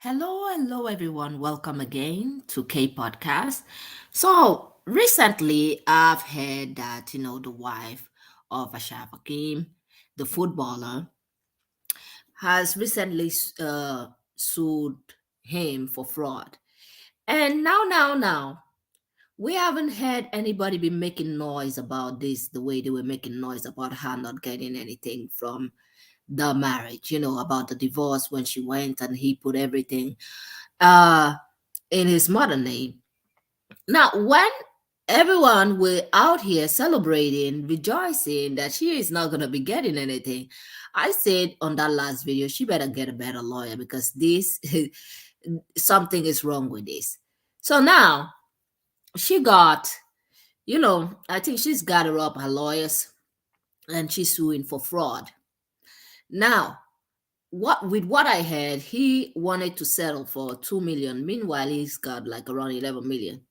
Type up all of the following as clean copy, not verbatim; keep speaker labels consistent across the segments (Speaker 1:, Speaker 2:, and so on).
Speaker 1: Hello, everyone. Welcome again to K Podcast. So recently, I've heard that the wife of Achraf Hakim, the footballer, has recently sued him for fraud. And now, we haven't heard anybody be making noise about this the way they were making noise about her not getting anything from the marriage. About the divorce when she went and he put everything uh in his mother name. Now, when everyone were out here celebrating, rejoicing that she is not gonna be getting anything, I said on that last video, she better get a better lawyer because this something is wrong with this. So now she got, I think she's gathered up her lawyers and she's suing for fraud. Now, what I heard, he wanted to settle for 2 million. Meanwhile, he's got like around 11 million.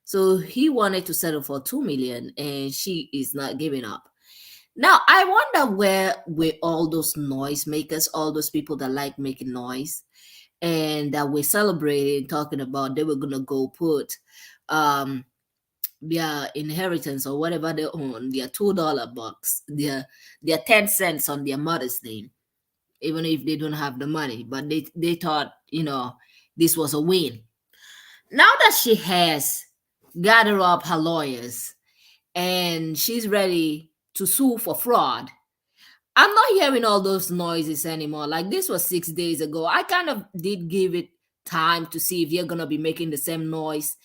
Speaker 1: So he wanted to settle for 2 million and she is not giving up. Now I wonder where were all those noise makers, all those people that like making noise and that were celebrating, talking about they were gonna go put um their inheritance or whatever they own, their $2 bucks, their 10 cents on their mother's name, even if they don't have the money. But they thought, this was a win. Now that she has gathered up her lawyers and she's ready to sue for fraud, I'm not hearing all those noises anymore. Like this was 6 days ago. I kind of did give it time to see if you're gonna be making the same noise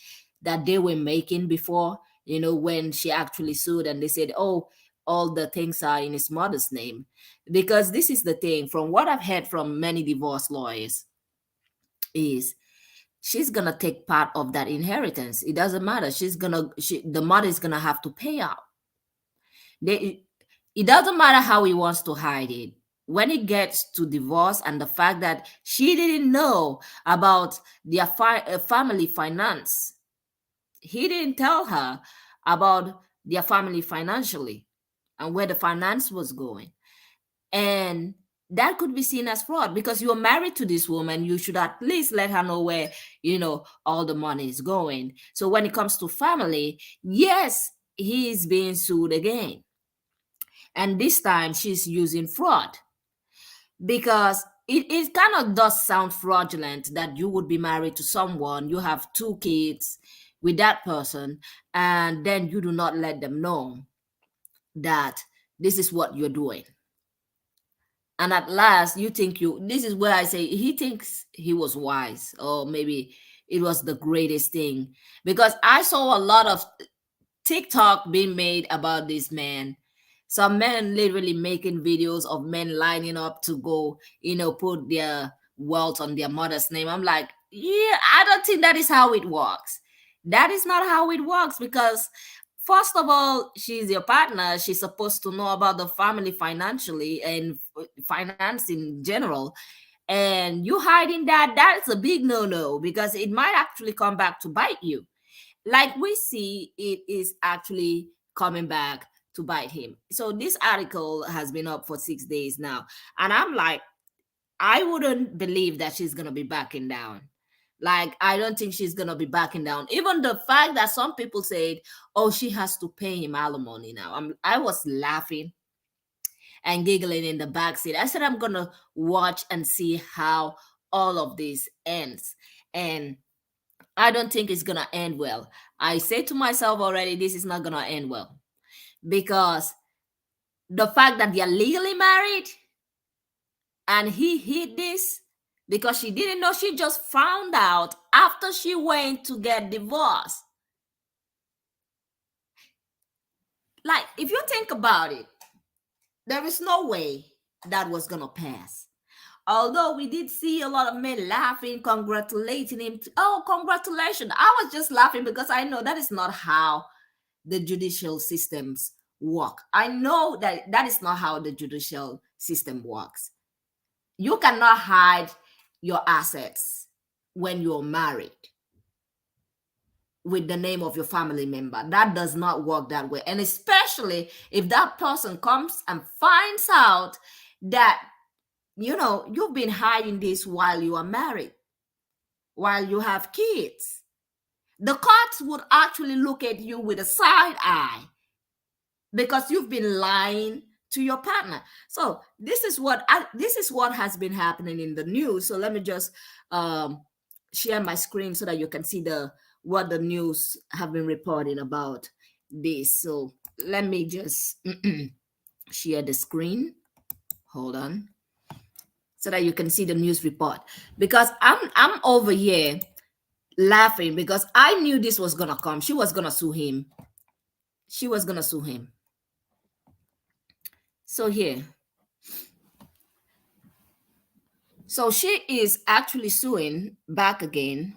Speaker 1: that they were making before, when she actually sued and they said, oh, all the things are in his mother's name. Because this is the thing, from what I've heard from many divorce lawyers, is she's gonna take part of that inheritance. It doesn't matter. The mother is gonna have to pay out. They, it doesn't matter how he wants to hide it. When it gets to divorce and the fact that she didn't know about their family finance, he didn't tell her about their family financially and where the finance was going. And that could be seen as fraud because you're married to this woman. You should at least let her know where, all the money is going. So when it comes to family, yes, he is being sued again. And this time she's using fraud because it kind of does sound fraudulent that you would be married to someone, you have two kids with that person, and then you do not let them know that this is what you're doing. And at last you think this is where I say he thinks he was wise, or maybe it was the greatest thing, because I saw a lot of TikTok being made about this man. Some men literally making videos of men lining up to go, put their wealth on their mother's name. I'm like, yeah, I don't think that is how it works. That is not how it works because, first of all, she's your partner. She's supposed to know about the family financially and finance in general. And you hiding that's a big no-no because it might actually come back to bite you. Like we see, it is actually coming back to bite him. So this article has been up for 6 days now, and I'm like, I wouldn't believe that she's gonna be backing down. Like, I don't think she's gonna be backing down. Even the fact that some people said, oh, she has to pay him alimony now. I was laughing and giggling in the backseat. I said I'm gonna watch and see how all of this ends. And I don't think it's gonna end well. I say to myself already, this is not gonna end well because the fact that they're legally married and he hid this because she didn't know, she just found out after she went to get divorced. Like, if you think about it, there is no way that was gonna pass. Although we did see a lot of men laughing, congratulating him. Oh, congratulations. I was just laughing because I know that is not how the judicial systems work. I know that that is not how the judicial system works. You cannot hide your assets when you're married with the name of your family member. That does not work that way. And especially if that person comes and finds out that you've been hiding this while you are married, while you have kids. The courts would actually look at you with a side eye because you've been lying to your partner. So this is what has been happening in the news. So let me just um, share my screen so that you can see the what the news have been reporting about this. So let me just share the screen. Hold on, so that you can see the news report, because I'm over here laughing because I knew this was gonna come. She was gonna sue him. She was gonna sue him. So here, so she is actually suing back again,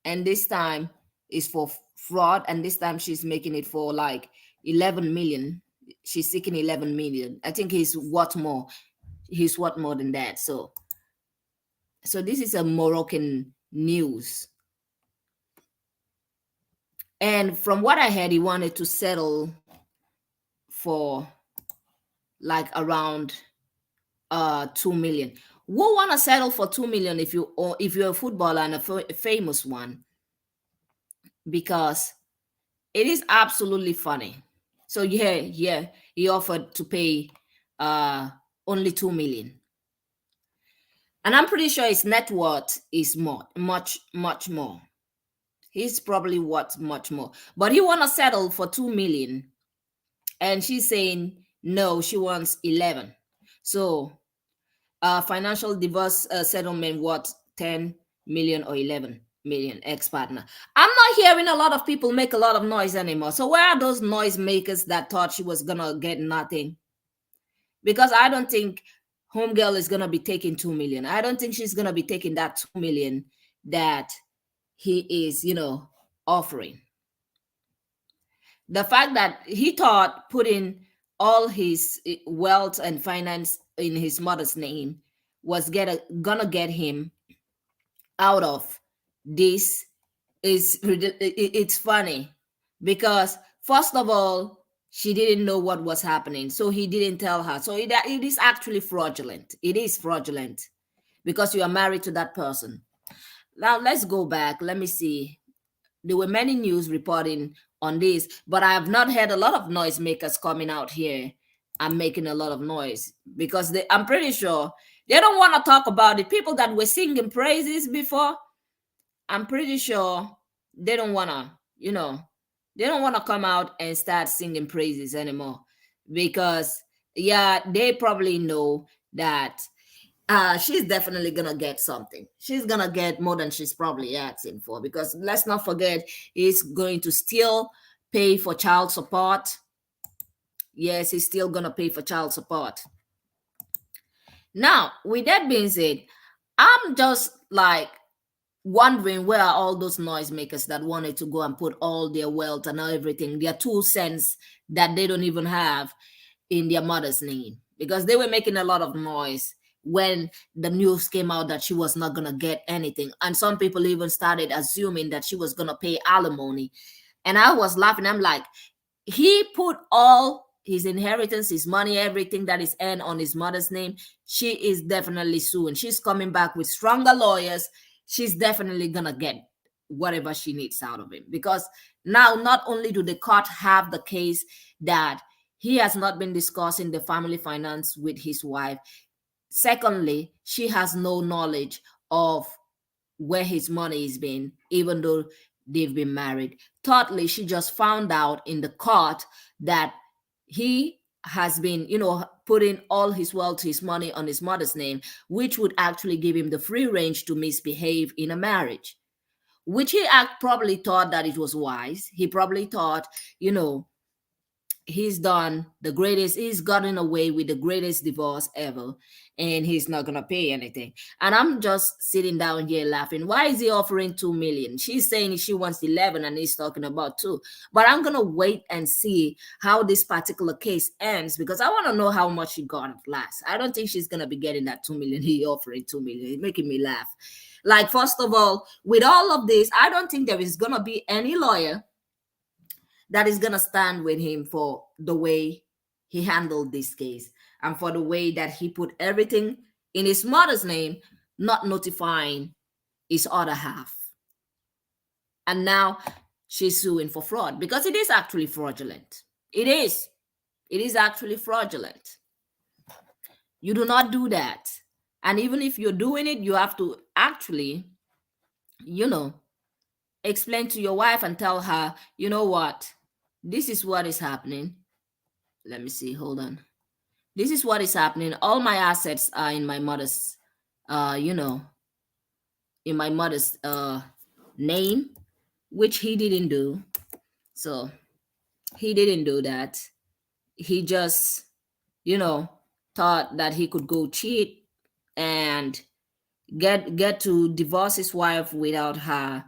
Speaker 1: and this time is for fraud, and this time she's making it for like 11 million. She's seeking 11 million. I think he's what more. He's what more than that. So this is a Moroccan news. And from what I heard, he wanted to settle for like around 2 million. Who want to settle for 2 million if you, or if you're a footballer and a famous one? Because it is absolutely funny. So yeah, he offered to pay uh only 2 million. And I'm pretty sure his net worth is more, much more. He's probably worth much more. But he wanna settle for 2 million. And she's saying no, she wants 11. So financial divorce settlement worth 10 million or 11 million ex-partner. I'm not hearing a lot of people make a lot of noise anymore. So where are those noise makers that thought she was gonna get nothing? Because I don't think homegirl is gonna be taking 2 million. I don't think she's gonna be taking that 2 million that he is, offering. The fact that he thought putting all his wealth and finance in his mother's name was gonna get him out of this is it's funny, because first of all, she didn't know what was happening, so he didn't tell her. So it is actually fraudulent. It is fraudulent because you are married to that person. Now let's go back. Let me see. There were many news reporting on this, but I have not heard a lot of noisemakers coming out here and making a lot of noise, because I'm pretty sure they don't want to talk about it. People that were singing praises before, I'm pretty sure they don't want to, they don't want to come out and start singing praises anymore, because yeah, they probably know that she's definitely gonna get something. She's gonna get more than she's probably asking for, because let's not forget, he's going to still pay for child support. Yes, he's still gonna pay for child support. Now, with that being said, I'm just like wondering where are all those noisemakers that wanted to go and put all their wealth and everything, their 2 cents that they don't even have, in their mother's name, because they were making a lot of noise when the news came out that she was not going to get anything. And some people even started assuming that she was going to pay alimony. And I was laughing. I'm like, he put all his inheritance, his money, everything that is earned on his mother's name. She is definitely suing. She's coming back with stronger lawyers. She's definitely going to get whatever she needs out of him, because now not only do the court have the case that he has not been discussing the family finance with his wife. Secondly, she has no knowledge of where his money is being, even though they've been married. Thirdly, she just found out in the court that he has been, putting all his wealth, his money on his mother's name, which would actually give him the free range to misbehave in a marriage, which he probably thought that it was wise. He probably thought, he's done the greatest, he's gotten away with the greatest divorce ever, and he's not gonna pay anything. And I'm just sitting down here laughing. Why is he offering 2 million? She's saying she wants 11 and he's talking about 2. But I'm gonna wait and see how this particular case ends, because I want to know how much she got at last. I don't think she's gonna be getting that 2 million. He offering 2 million. It's making me laugh. Like, first of all, with all of this, I don't think there is gonna be any lawyer that is going to stand with him for the way he handled this case, and for the way that he put everything in his mother's name, not notifying his other half. And now she's suing for fraud because it is actually fraudulent. It is. It is actually fraudulent. You do not do that. And even if you're doing it, you have to actually, you know, explain to your wife and tell her, you know what, this is what is happening. Let me see, hold on. This is what is happening. All my assets are in my mother's, uh, you know, in my mother's name, which he didn't do. So he didn't do that. He just, you know, thought that he could go cheat and get to divorce his wife without her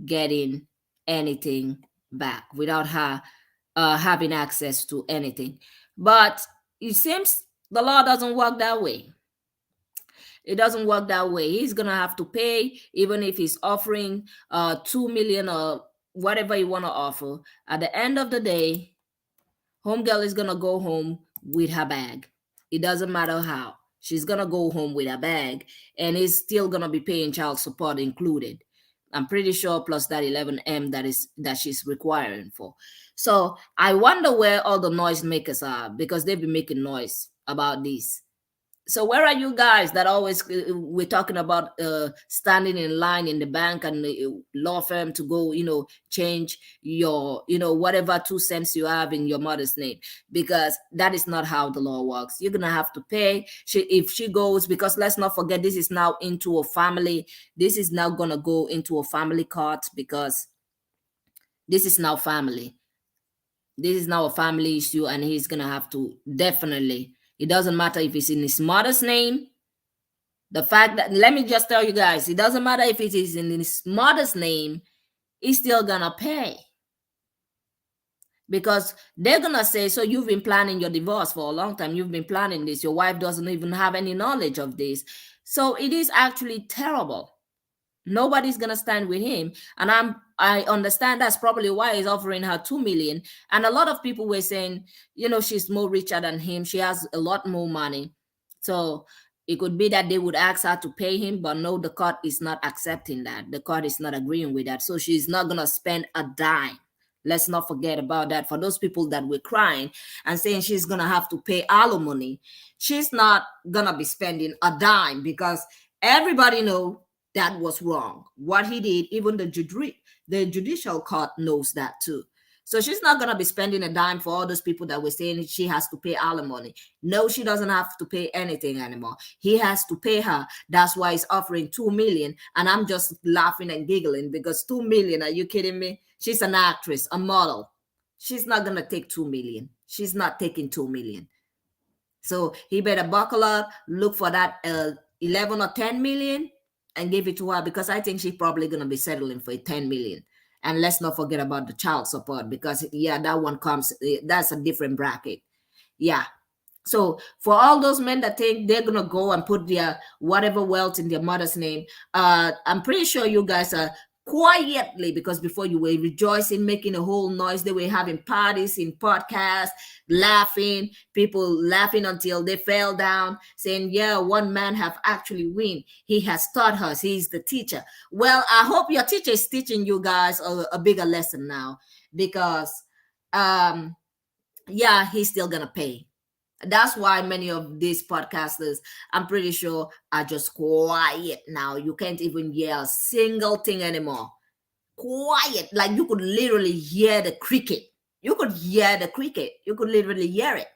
Speaker 1: getting anything back, without her having access to anything. But it seems the law doesn't work that way. It doesn't work that way. He's gonna have to pay, even if he's offering 2 million or whatever you want to offer. At the end of the day, homegirl is gonna go home with her bag. It doesn't matter how. She's gonna go home with her bag, and he's still gonna be paying child support included. I'm pretty sure plus that 11M that she's requiring for. So I wonder where all the noise makers are, because they've been making noise about this. So where are you guys that always we're talking about standing in line in the bank and the law firm to go, change your, whatever 2 cents you have in your mother's name, because that is not how the law works. You're gonna have to pay. If she goes, because let's not forget, this is now into a family. This is now gonna go into a family court, because this is now family. This is now a family issue, and he's gonna have to definitely. It doesn't matter if it's in his mother's name. The fact that, let me just tell you guys, it doesn't matter if it is in his mother's name, he's still gonna pay. Because they're gonna say, so you've been planning your divorce for a long time. You've been planning this. Your wife doesn't even have any knowledge of this. So it is actually terrible. Nobody's gonna stand with him, and I understand that's probably why he's offering her 2 million. And a lot of people were saying, she's more richer than him. She has a lot more money, so it could be that they would ask her to pay him. But no, the court is not accepting that. The court is not agreeing with that. So she's not gonna spend a dime. Let's not forget about that. For those people that were crying and saying she's gonna have to pay alimony, she's not gonna be spending a dime, because everybody knows that was wrong. What he did, even the judicial court knows that too. So she's not going to be spending a dime for all those people that were saying she has to pay alimony. No, she doesn't have to pay anything anymore. He has to pay her. That's why he's offering 2 million. And I'm just laughing and giggling, because 2 million, are you kidding me? She's an actress, a model. She's not going to take 2 million. She's not taking 2 million. So he better buckle up, look for that 11 or 10 million, and give it to her, because I think she's probably going to be settling for 10 million. And let's not forget about the child support, because that one comes, that's a different bracket. Yeah. So for all those men that think they're going to go and put their whatever wealth in their mother's name, I'm pretty sure you guys are quietly, because before you were rejoicing, making a whole noise. They were having parties in podcasts, laughing, people laughing until they fell down, saying, yeah, one man have actually win. He has taught us. He's the teacher. Well, I hope your teacher is teaching you guys a bigger lesson now, because he's still gonna pay. That's why many of these podcasters, I'm pretty sure, are just quiet now. You can't even hear a single thing anymore. Quiet. Like you could literally hear the cricket. You could hear the cricket. You could literally hear it.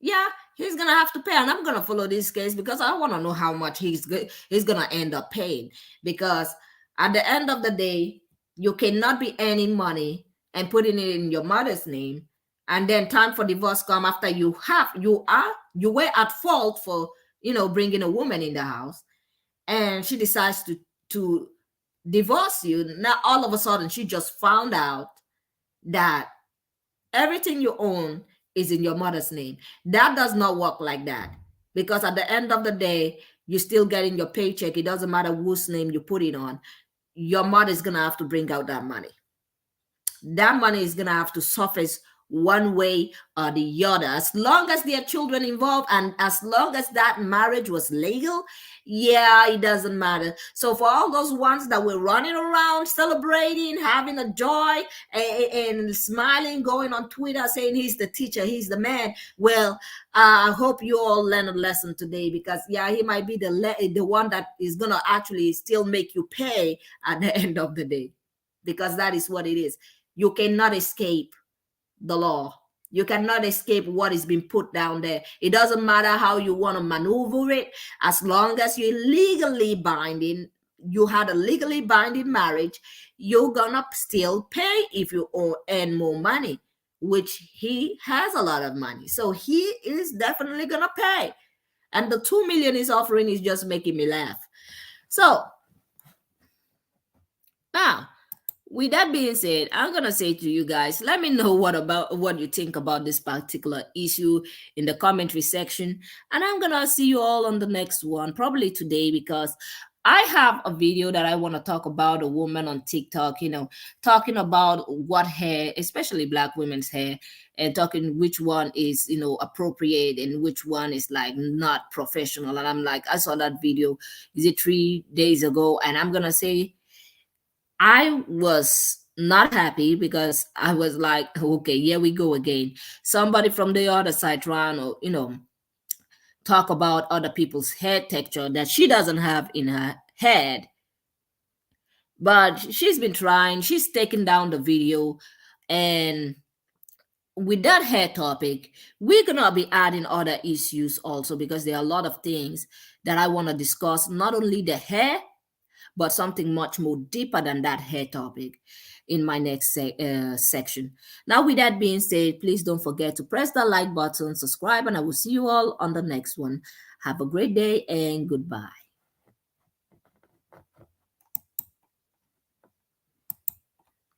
Speaker 1: Yeah, he's going to have to pay. And I'm going to follow this case, because I want to know how much he's going to end up paying. Because at the end of the day, you cannot be earning money and putting it in your mother's name, and then time for divorce come after you were at fault for bringing a woman in the house, and she decides to divorce you. Now all of a sudden she just found out that everything you own is in your mother's name. That does not work like that, because at the end of the day, you're still getting your paycheck. It doesn't matter whose name you put it on. Your mother is gonna have to bring out that money. That money is gonna have to surface one way or the other. As long as there are children involved and as long as that marriage was legal, yeah, it doesn't matter. So for all those ones that were running around celebrating, having a joy and smiling, going on Twitter saying he's the teacher, he's the man, well, I hope you all learn a lesson today, because yeah, he might be the one that is gonna actually still make you pay at the end of the day, because that is what it is. You cannot escape the law. You cannot escape what is being put down there. It doesn't matter how you want to maneuver it, as long as you're legally binding, you had a legally binding marriage, you're gonna still pay if you earn more money, which he has a lot of money. So he is definitely gonna pay. And the 2 million he's offering is just making me laugh. So now, with that being said, I'm gonna say to you guys, let me know what you think about this particular issue in the commentary section, and I'm gonna see you all on the next one, probably today, because I have a video that I want to talk about a woman on TikTok, talking about what hair, especially black women's hair, and talking which one is, appropriate and which one is like not professional. And I'm like, I saw that video, is it 3 days ago? And I'm gonna say I was not happy, because I was like, okay, here we go again. Somebody from the other side trying to, talk about other people's hair texture that she doesn't have in her head. But she's been trying, she's taken down the video. And with that hair topic, we're gonna be adding other issues also, because there are a lot of things that I want to discuss, not only the hair, but something much more deeper than that hair topic in my next section. Now, with that being said, please don't forget to press the like button, subscribe, and I will see you all on the next one. Have a great day and goodbye.